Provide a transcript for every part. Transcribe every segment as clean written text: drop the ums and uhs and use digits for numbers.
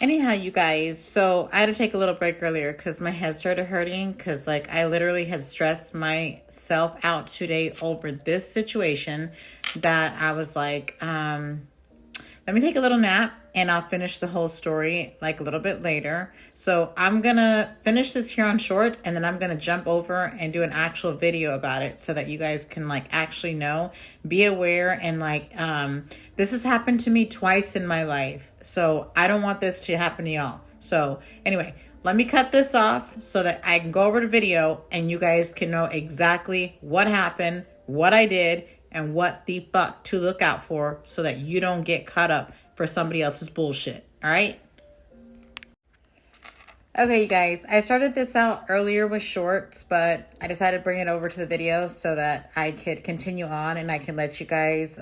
Anyhow, you guys, so I had to take a little break earlier because my head started hurting because, like, I literally had stressed myself out today over this situation that I was like, let me take a little nap and I'll finish the whole story like a little bit later. So I'm gonna finish this here on shorts and then I'm gonna jump over and do an actual video about it so that you guys can like actually know, be aware, and this has happened to me twice in my life. So I don't want this to happen to y'all. So anyway, let me cut this off so that I can go over the video and you guys can know exactly what happened, what I did, and what the fuck to look out for so that you don't get caught up for somebody else's bullshit. All right? Okay, you guys, I started this out earlier with shorts, but I decided to bring it over to the video so that I could continue on and I can let you guys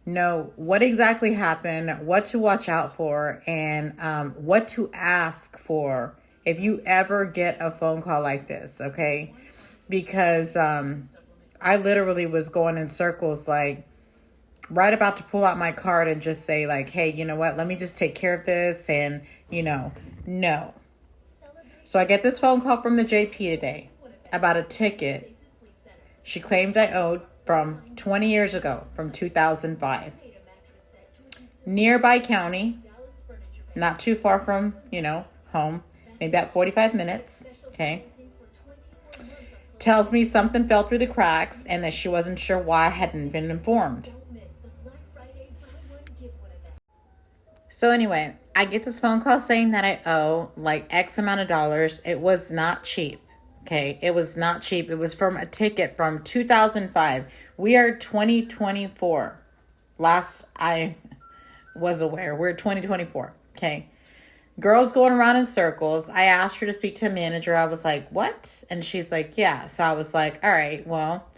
know what exactly happened, what to watch out for, and what to ask for if you ever get a phone call like this, okay? Because I literally was going in circles, like right about to pull out my card and just say like, hey, you know what? Let me just take care of this. And, no. So I get this phone call from the JP today about a ticket she claimed I owed from 20 years ago, from 2005. Nearby county, not too far from, home, maybe about 45 minutes, okay? Tells me something fell through the cracks and that she wasn't sure why I hadn't been informed. So anyway, I get this phone call saying that I owe like X amount of dollars. It was not cheap. Okay, it was not cheap. It was from a ticket from 2005. We are 2024. Last I was aware, we're 2024. Okay. Girls going around in circles. I asked her to speak to a manager. I was like, what? And she's like, yeah. So I was like, all right, well,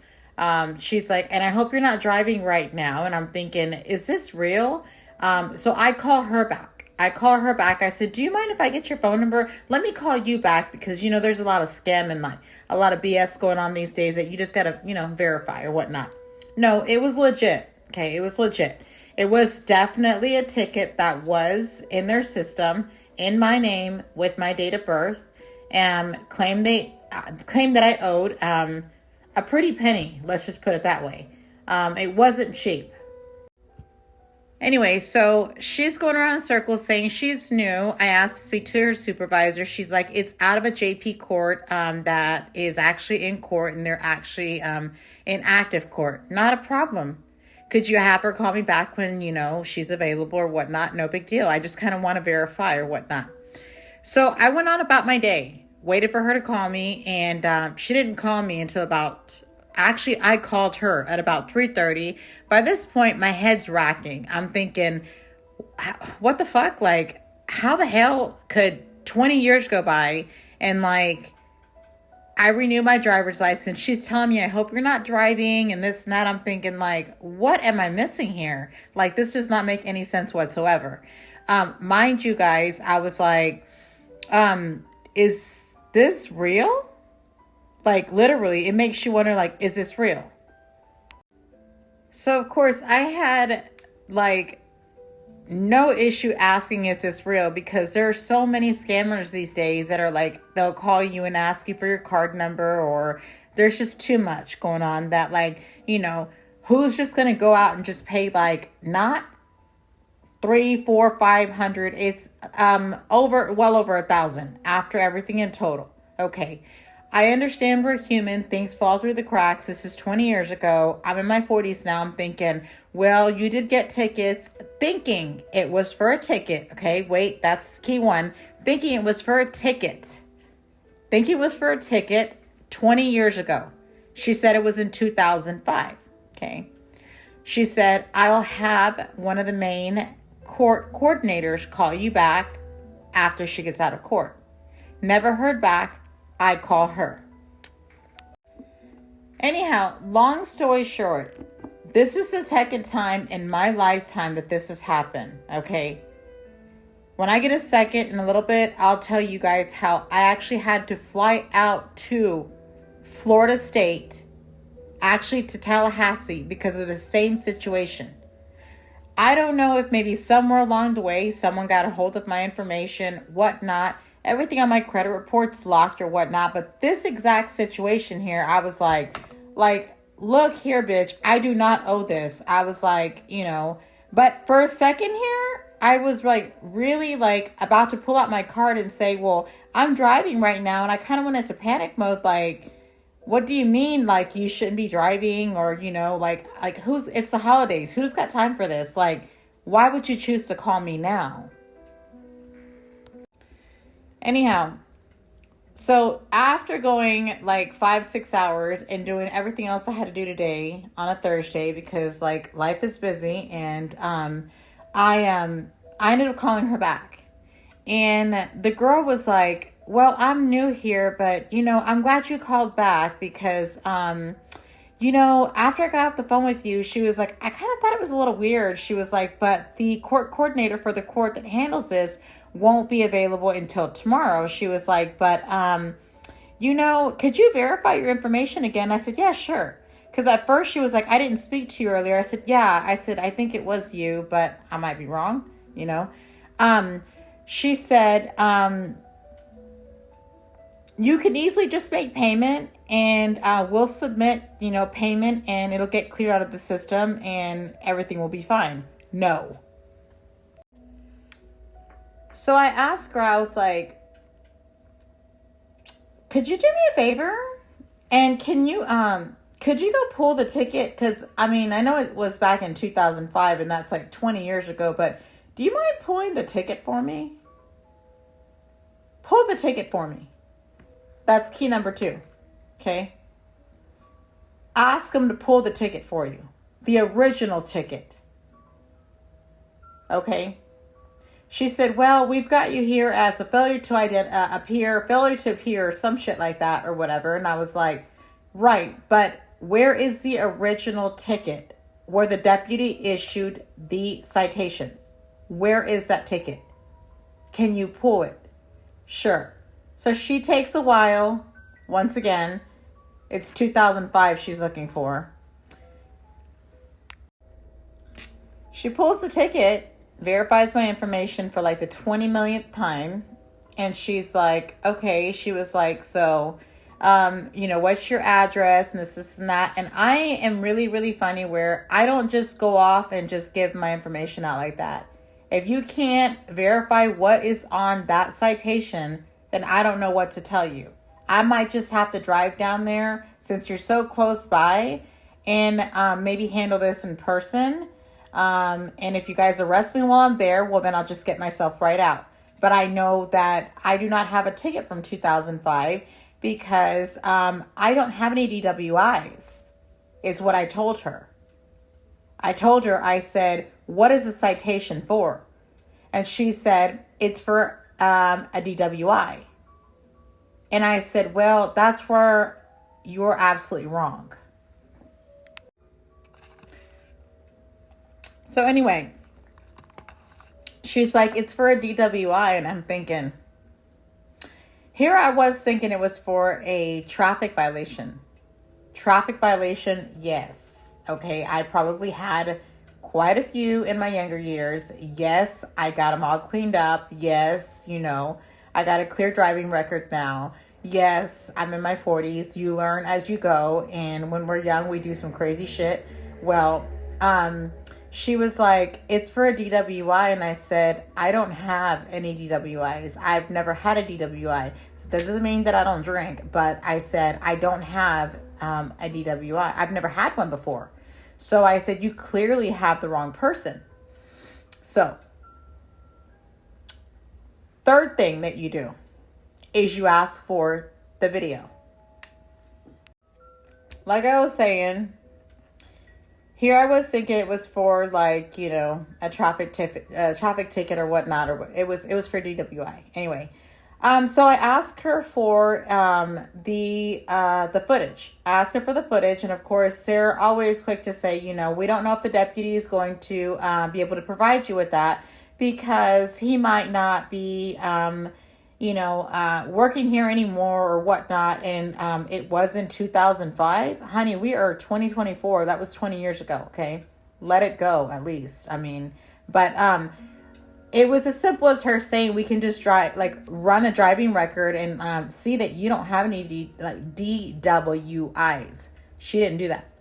she's like, and I hope you're not driving right now. And I'm thinking, is this real? So I call her back. I said, do you mind if I get your phone number? Let me call you back because, there's a lot of scam and like a lot of BS going on these days that you just got to, verify or whatnot. No, it was legit. Okay. It was legit. It was definitely a ticket that was in their system in my name with my date of birth, and claimed that I owed a pretty penny. Let's just put it that way. It wasn't cheap. Anyway, so she's going around in circles saying she's new. I asked to speak to her supervisor. She's like, it's out of a JP court that is actually in court, and they're actually in active court. Not a problem. Could you have her call me back when, she's available or whatnot? No big deal. I just kind of want to verify or whatnot. So I went on about my day, waited for her to call me, and she didn't call me until I called her at about 3:30. By this point, my head's racking. I'm thinking, what the fuck? Like, how the hell could 20 years go by and like, I renew my driver's license. She's telling me, I hope you're not driving and this and that. I'm thinking like, what am I missing here? Like, this does not make any sense whatsoever. Mind you guys, I was like, is this real? Like, literally, it makes you wonder, like, is this real? So, of course, I had like no issue asking, is this real? Because there are so many scammers these days that are like, they'll call you and ask you for your card number, or there's just too much going on that like, who's just going to go out and just pay like not 300, 400, 500. It's well over 1,000 after everything in total. Okay. I understand we're human. Things fall through the cracks. This is 20 years ago. I'm in my 40s now. I'm thinking, well, you did get tickets. Thinking it was for a ticket. Okay, wait, that's key one. Thinking it was for a ticket. 20 years ago. She said it was in 2005. Okay. She said, I'll have one of the main court coordinators call you back after she gets out of court. Never heard back. I call her. Anyhow, long story short, this is the second time in my lifetime that this has happened, okay? When I get a second in a little bit, I'll tell you guys how I actually had to fly out to Florida State, actually to Tallahassee, because of the same situation. I don't know if maybe somewhere along the way someone got a hold of my information, whatnot. Everything on my credit report's locked or whatnot. But this exact situation here, I was like, look here, bitch, I do not owe this. I was like, but for a second here, I was like really like about to pull out my card and say, well, I'm driving right now, and I kind of went into panic mode, like, what do you mean, like, you shouldn't be driving? Or, like who's, it's the holidays, who's got time for this? Like, why would you choose to call me now? Anyhow, so after going like 5, 6 hours and doing everything else I had to do today on a Thursday, because like life is busy, and I ended up calling her back. And the girl was like, well, I'm new here, but I'm glad you called back because after I got off the phone with you, she was like, I kind of thought it was a little weird. She was like, but the court coordinator for the court that handles this won't be available until tomorrow. She was like, but could you verify your information again? I said, yeah, sure. Because at first she was like, I didn't speak to you earlier. I said, yeah. I said, I think it was you, but I might be wrong, She said, you can easily just make payment, and we'll submit, payment, and it'll get cleared out of the system and everything will be fine. No. So I asked her, I was like, could you do me a favor? And could you go pull the ticket? Because, I know it was back in 2005 and that's like 20 years ago, but do you mind pulling the ticket for me? Pull the ticket for me. That's key number 2. Okay? Ask them to pull the ticket for you. The original ticket. Okay? She said, well, we've got you here as a failure to appear, some shit like that or whatever. And I was like, right, but where is the original ticket where the deputy issued the citation? Where is that ticket? Can you pull it? Sure. So she takes a while. Once again, it's 2005 she's looking for. She pulls the ticket, verifies my information for like the 20 millionth time. And she's like, okay. She was like, so, what's your address and this and that. And I am really, really funny where I don't just go off and just give my information out like that. If you can't verify what is on that citation, then I don't know what to tell you. I might just have to drive down there since you're so close by and maybe handle this in person. And if you guys arrest me while I'm there, well, then I'll just get myself right out. But I know that I do not have a ticket from 2005 because I don't have any DWIs, is what I told her. I said, what is the citation for? And she said, it's for a DWI. And I said, well, that's where you're absolutely wrong. So anyway, she's like, it's for a DWI. And I'm thinking, here I was thinking it was for a traffic violation. Traffic violation, yes. Okay, I probably had quite a few in my younger years. Yes, I got them all cleaned up. Yes, I got a clear driving record now. Yes, I'm in my 40s. You learn as you go. And when we're young, we do some crazy shit. Well, she was like, it's for a DWI. And I said, I don't have any DWIs. I've never had a DWI. That doesn't mean that I don't drink. But I said, I don't have a DWI. I've never had one before. So I said, you clearly have the wrong person. So, third thing that you do is you ask for the video. Like I was saying, here I was thinking it was for like, a traffic ticket or whatnot, or it was for DWI. Anyway, so I asked her for the footage. I asked her for the footage, and of course they're always quick to say, we don't know if the deputy is going to be able to provide you with that because he might not be working here anymore or whatnot. And it was in 2005. Honey, we are 2024. That was 20 years ago. Okay. let it go at least. I mean, but it was as simple as her saying we can just drive, like run a driving record and see that you don't have any DWIs. She didn't do that.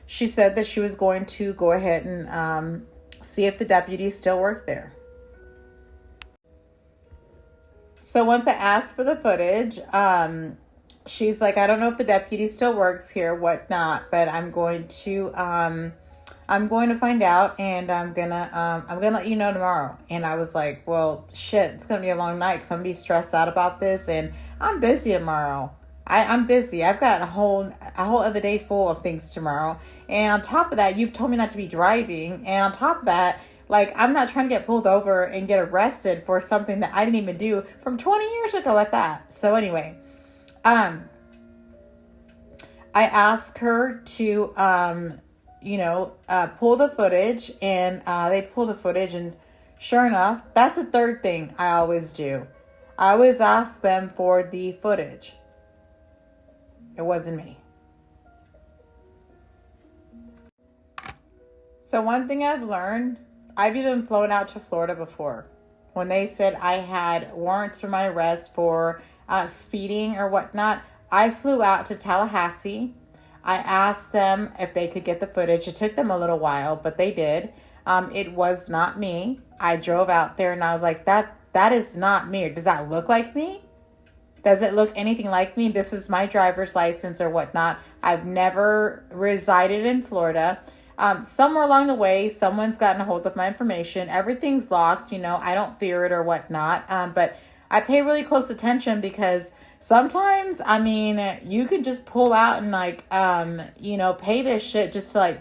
She said that she was going to go ahead and see if the deputies still work there. So once I asked for the footage, she's like, I don't know if the deputy still works here, whatnot, but I'm going to find out, and I'm gonna let you know tomorrow. And I was like, well, shit, it's gonna be a long night because I'm gonna be stressed out about this, and I'm busy tomorrow. I'm busy. I've got a whole other day full of things tomorrow. And on top of that, you've told me not to be driving. And on top of that, like, I'm not trying to get pulled over and get arrested for something that I didn't even do from 20 years ago at that. So anyway, I asked her to, pull the footage, and they pull the footage, and sure enough, that's the third thing I always do. I always ask them for the footage. It wasn't me. So one thing I've learned, I've even flown out to Florida before. When they said I had warrants for my arrest for speeding or whatnot, I flew out to Tallahassee. I asked them if they could get the footage. It took them a little while, but they did. It was not me. I drove out there and I was like, that is not me. Does that look like me? Does it look anything like me? This is my driver's license or whatnot. I've never resided in Florida. Somewhere along the way, someone's gotten a hold of my information. Everything's locked. I don't fear it or whatnot. But I pay really close attention because sometimes, I mean, you can just pull out and pay this shit just to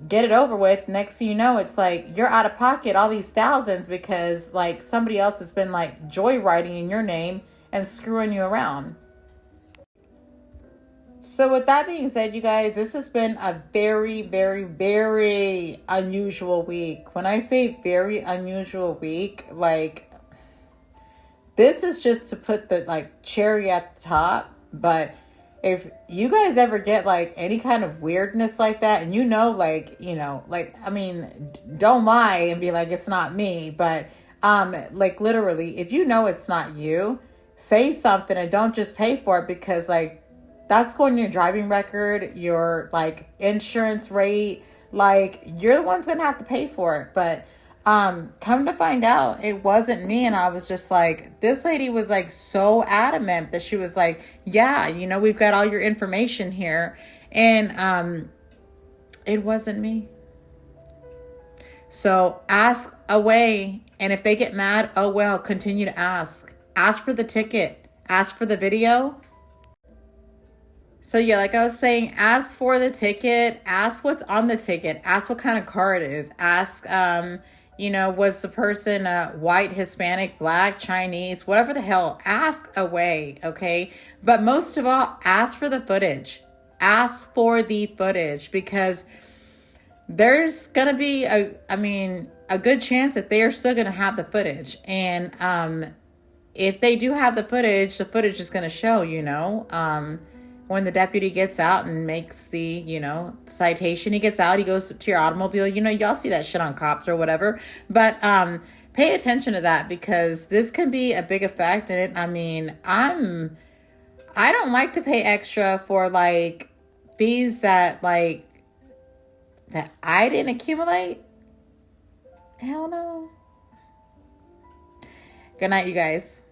get it over with. Next thing you know, it's like you're out of pocket all these thousands because somebody else has been joyriding in your name and screwing you around. So with that being said, you guys, this has been a very, very, very unusual week. When I say very unusual week, this is just to put the cherry at the top. But if you guys ever get any kind of weirdness like that, and don't lie and be like, it's not me. But literally, if you know it's not you, say something and don't just pay for it because that's going to your driving record, your insurance rate, you're the one's gonna have to pay for it. But come to find out, it wasn't me. And I was just this lady was so adamant that she was yeah, we've got all your information here. And it wasn't me. So ask away. And if they get mad, oh well, continue to ask. Ask for the ticket. Ask for the video. So yeah, like I was saying, ask for the ticket. Ask what's on the ticket. Ask what kind of car it is. Ask, was the person white, Hispanic, black, Chinese, whatever the hell. Ask away, okay? But most of all, ask for the footage. Ask for the footage because there's going to be a good chance that they are still going to have the footage. And if they do have the footage is going to show, when the deputy gets out and makes the, citation, he gets out, he goes to your automobile, y'all see that shit on cops or whatever. But pay attention to that because this can be a big effect. And I don't like to pay extra for fees that that I didn't accumulate. Hell no. Good night, you guys.